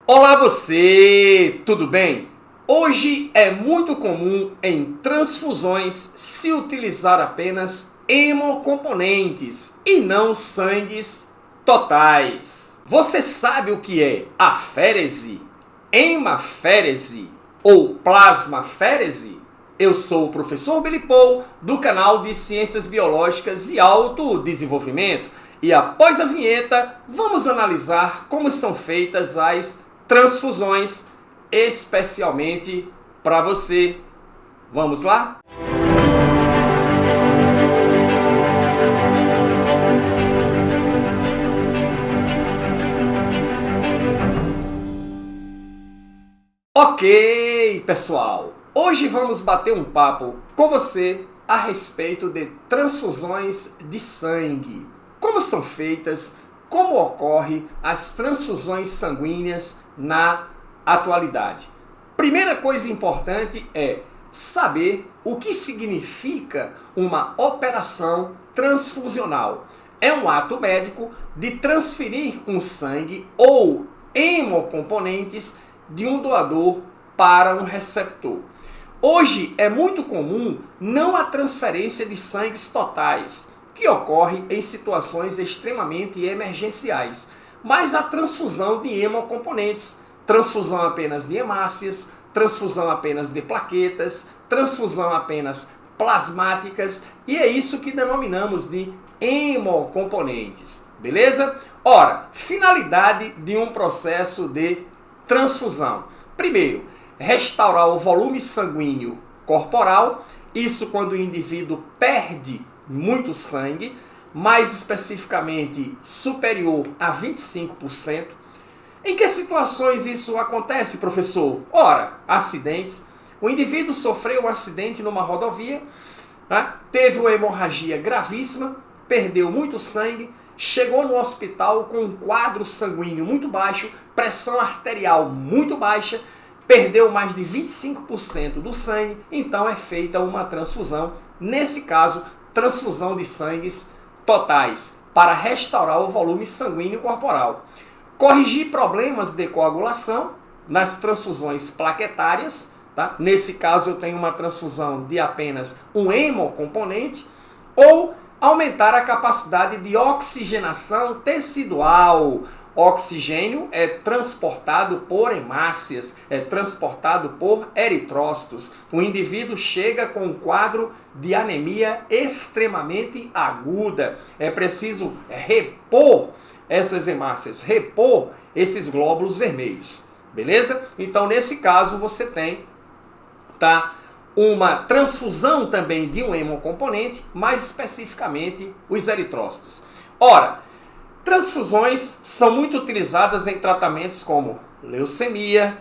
Olá você, tudo bem? Hoje é muito comum em transfusões se utilizar apenas hemocomponentes e não sangues totais. Você sabe o que é aférese, hemaférese ou plasmaférese? Eu sou o professor Billy Paul do canal de Ciências Biológicas e Autodesenvolvimento e após a vinheta vamos analisar como são feitas as transfusões especialmente para você. Vamos lá? Ok, pessoal. Hoje vamos bater um papo com você a respeito de transfusões de sangue. Como são feitas, como ocorrem as transfusões sanguíneas na atualidade. Primeira coisa importante é saber o que significa uma operação transfusional. É um ato médico de transferir um sangue ou hemocomponentes de um doador para um receptor. Hoje é muito comum não a transferência de sangues totais, que ocorre em situações extremamente emergenciais, mas a transfusão de hemocomponentes, transfusão apenas de hemácias, transfusão apenas de plaquetas, transfusão apenas plasmáticas, e é isso que denominamos de hemocomponentes, beleza? Ora, finalidade de um processo de transfusão. Primeiro, restaurar o volume sanguíneo corporal, isso quando o indivíduo perde muito sangue, mais especificamente superior a 25%. Em que situações isso acontece, professor? Ora, acidentes. O indivíduo sofreu um acidente numa rodovia, né? Teve uma hemorragia gravíssima, perdeu muito sangue, chegou no hospital com um quadro sanguíneo muito baixo, pressão arterial muito baixa, perdeu mais de 25% do sangue, então é feita uma transfusão. Nesse caso, transfusão de sangues totais para restaurar o volume sanguíneo corporal. Corrigir problemas de coagulação nas transfusões plaquetárias. Tá? Nesse caso, eu tenho uma transfusão de apenas um hemocomponente. Ou aumentar a capacidade de oxigenação tecidual. Oxigênio é transportado por hemácias, é transportado por eritrócitos. O indivíduo chega com um quadro de anemia extremamente aguda. É preciso repor essas hemácias, repor esses glóbulos vermelhos. Beleza? Então, nesse caso, você tem uma transfusão também de um hemocomponente, mais especificamente os eritrócitos. Ora, transfusões são muito utilizadas em tratamentos como leucemia,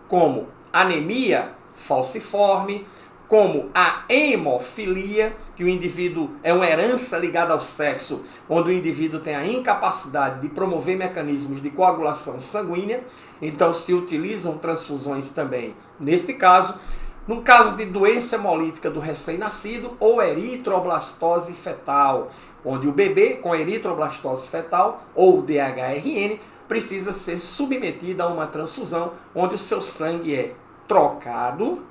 como anemia falciforme, como a hemofilia, que o indivíduo é uma herança ligada ao sexo, onde o indivíduo tem a incapacidade de promover mecanismos de coagulação sanguínea, então se utilizam transfusões também neste caso. No caso de doença hemolítica do recém-nascido ou eritroblastose fetal, onde o bebê com eritroblastose fetal ou DHRN precisa ser submetido a uma transfusão, onde o seu sangue é trocado,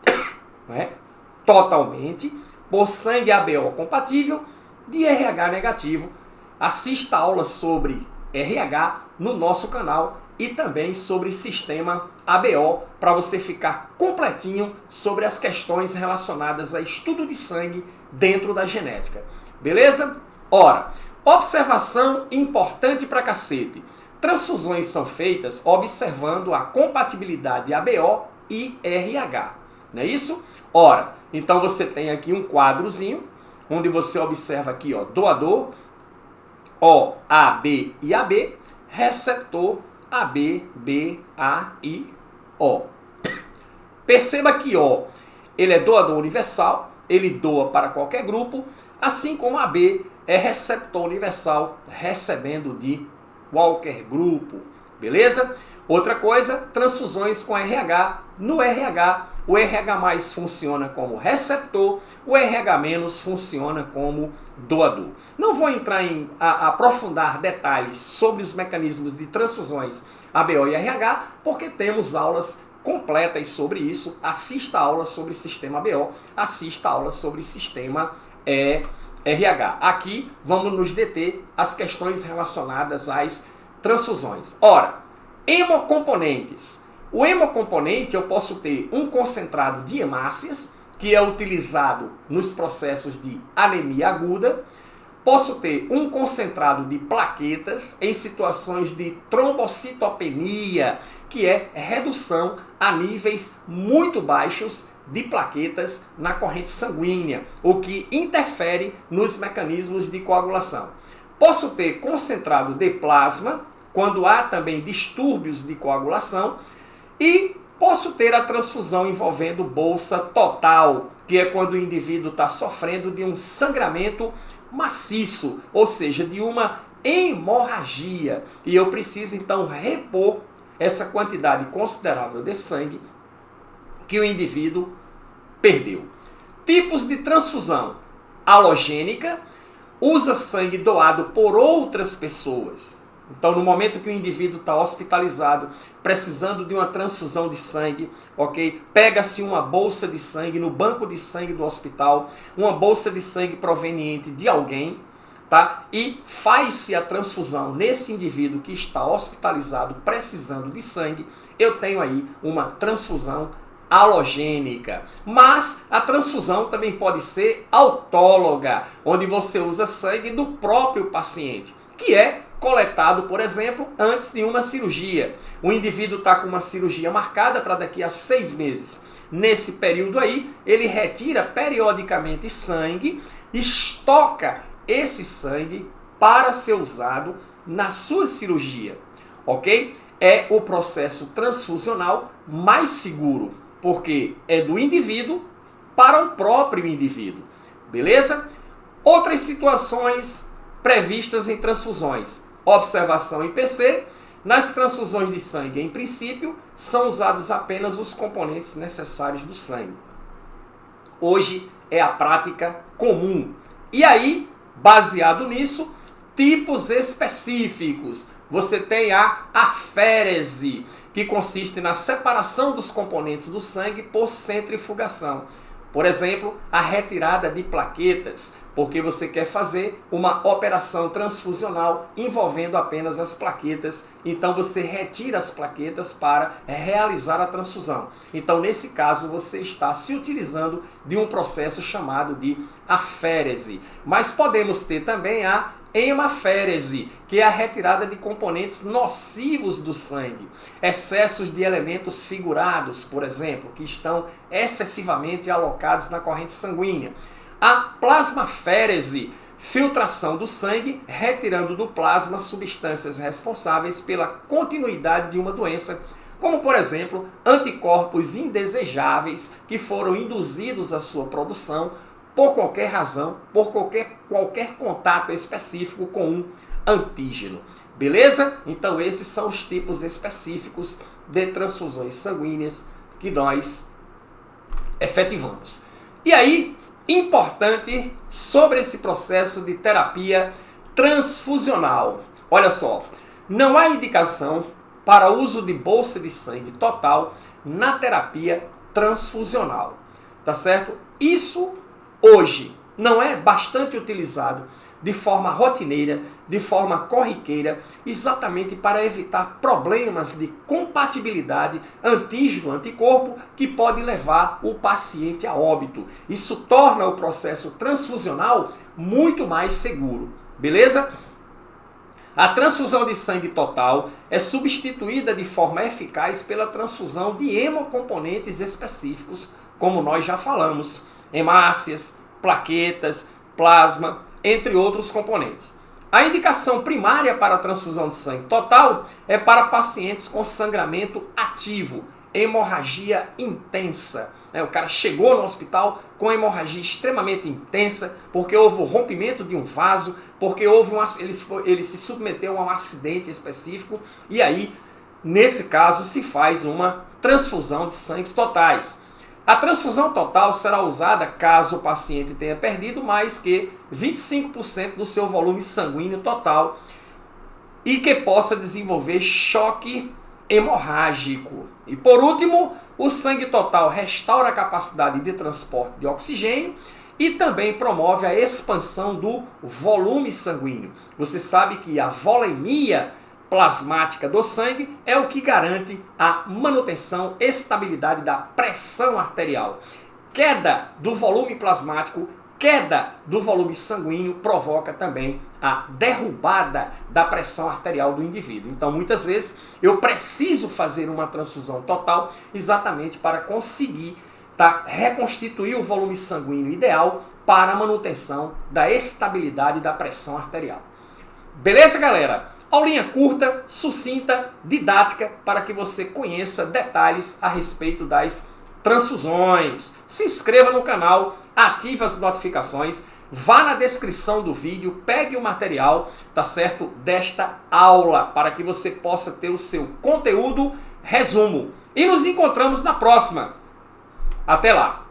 né, totalmente por sangue ABO compatível de RH negativo. Assista a aula sobre RH no nosso canal e também sobre sistema ABO para você ficar completinho sobre as questões relacionadas a estudo de sangue dentro da genética. Beleza? Ora, observação importante pra cacete. Transfusões são feitas observando a compatibilidade ABO e RH. Não é isso? Ora, então você tem aqui um quadrozinho onde você observa aqui, ó, doador, O, A, B e AB, receptor A, B, B, A e O. Perceba que O, ele é doador universal, ele doa para qualquer grupo, assim como a B é receptor universal, recebendo de qualquer grupo. Beleza? Outra coisa, transfusões com RH. No RH, o RH+ funciona como receptor, o RH- funciona como doador. Não vou entrar em aprofundar detalhes sobre os mecanismos de transfusões ABO e RH, porque temos aulas completas sobre isso. Assista a aula sobre sistema ABO, assista a aula sobre sistema RH. Aqui vamos nos deter às questões relacionadas às transfusões. Ora, hemocomponentes. O hemocomponente, eu posso ter um concentrado de hemácias, que é utilizado nos processos de anemia aguda. Posso ter um concentrado de plaquetas em situações de trombocitopenia, que é redução a níveis muito baixos de plaquetas na corrente sanguínea, o que interfere nos mecanismos de coagulação. Posso ter concentrado de plasma, quando há também distúrbios de coagulação, e posso ter a transfusão envolvendo bolsa total, que é quando o indivíduo está sofrendo de um sangramento maciço, ou seja, de uma hemorragia, e eu preciso então repor essa quantidade considerável de sangue que o indivíduo perdeu. Tipos de transfusão: halogênica, usa sangue doado por outras pessoas. Então, no momento que o indivíduo está hospitalizado, precisando de uma transfusão de sangue, ok? Pega-se uma bolsa de sangue no banco de sangue do hospital, uma bolsa de sangue proveniente de alguém, tá? E faz-se a transfusão nesse indivíduo que está hospitalizado, precisando de sangue. Eu tenho aí uma transfusão halogênica. Mas a transfusão também pode ser autóloga, onde você usa sangue do próprio paciente, que é coletado, por exemplo, antes de uma cirurgia. O indivíduo está com uma cirurgia marcada para daqui a 6 meses. Nesse período aí, ele retira periodicamente sangue, estoca esse sangue para ser usado na sua cirurgia, ok? É o processo transfusional mais seguro, porque é do indivíduo para o próprio indivíduo, beleza? Outras situações previstas em transfusões. Observação IPC: nas transfusões de sangue, em princípio, são usados apenas os componentes necessários do sangue. Hoje é a prática comum. E aí, baseado nisso, tipos específicos. Você tem a aférese, que consiste na separação dos componentes do sangue por centrifugação. Por exemplo, a retirada de plaquetas, porque você quer fazer uma operação transfusional envolvendo apenas as plaquetas. Então você retira as plaquetas para realizar a transfusão. Então, nesse caso, você está se utilizando de um processo chamado de aférese. Mas podemos ter também a hemaférese, que é a retirada de componentes nocivos do sangue, excessos de elementos figurados, por exemplo, que estão excessivamente alocados na corrente sanguínea. A plasmaférese, filtração do sangue, retirando do plasma substâncias responsáveis pela continuidade de uma doença, como, por exemplo, anticorpos indesejáveis que foram induzidos à sua produção por qualquer razão, por qualquer contato específico com um antígeno. Beleza? Então esses são os tipos específicos de transfusões sanguíneas que nós efetivamos. E aí, importante sobre esse processo de terapia transfusional. Olha só, não há indicação para uso de bolsa de sangue total na terapia transfusional. Tá certo? Isso hoje não é bastante utilizado de forma rotineira, de forma corriqueira, exatamente para evitar problemas de compatibilidade antígeno-anticorpo que pode levar o paciente a óbito. Isso torna o processo transfusional muito mais seguro, beleza? A transfusão de sangue total é substituída de forma eficaz pela transfusão de hemocomponentes específicos, como nós já falamos, hemácias, plaquetas, plasma, entre outros componentes. A indicação primária para a transfusão de sangue total é para pacientes com sangramento ativo, hemorragia intensa. O cara chegou no hospital com hemorragia extremamente intensa, porque houve o rompimento de um vaso, porque ele se submeteu a um acidente específico, e aí Nesse caso, se faz uma transfusão de sangues totais. A transfusão total será usada caso o paciente tenha perdido mais que 25% do seu volume sanguíneo total e que possa desenvolver choque hemorrágico. E por último, o sangue total restaura a capacidade de transporte de oxigênio e também promove a expansão do volume sanguíneo. Você sabe que a volemia plasmática do sangue é o que garante a manutenção e estabilidade da pressão arterial. Queda do volume plasmático, queda do volume sanguíneo provoca também a derrubada da pressão arterial do indivíduo. Então, muitas vezes, eu preciso fazer uma transfusão total exatamente para conseguir reconstituir o volume sanguíneo ideal para a manutenção da estabilidade da pressão arterial. Beleza, galera? Aulinha curta, sucinta, didática, para que você conheça detalhes a respeito das transfusões. Se inscreva no canal, ative as notificações, vá na descrição do vídeo, pegue o material, tá certo? Desta aula, para que você possa ter o seu conteúdo resumo. E nos encontramos na próxima. Até lá!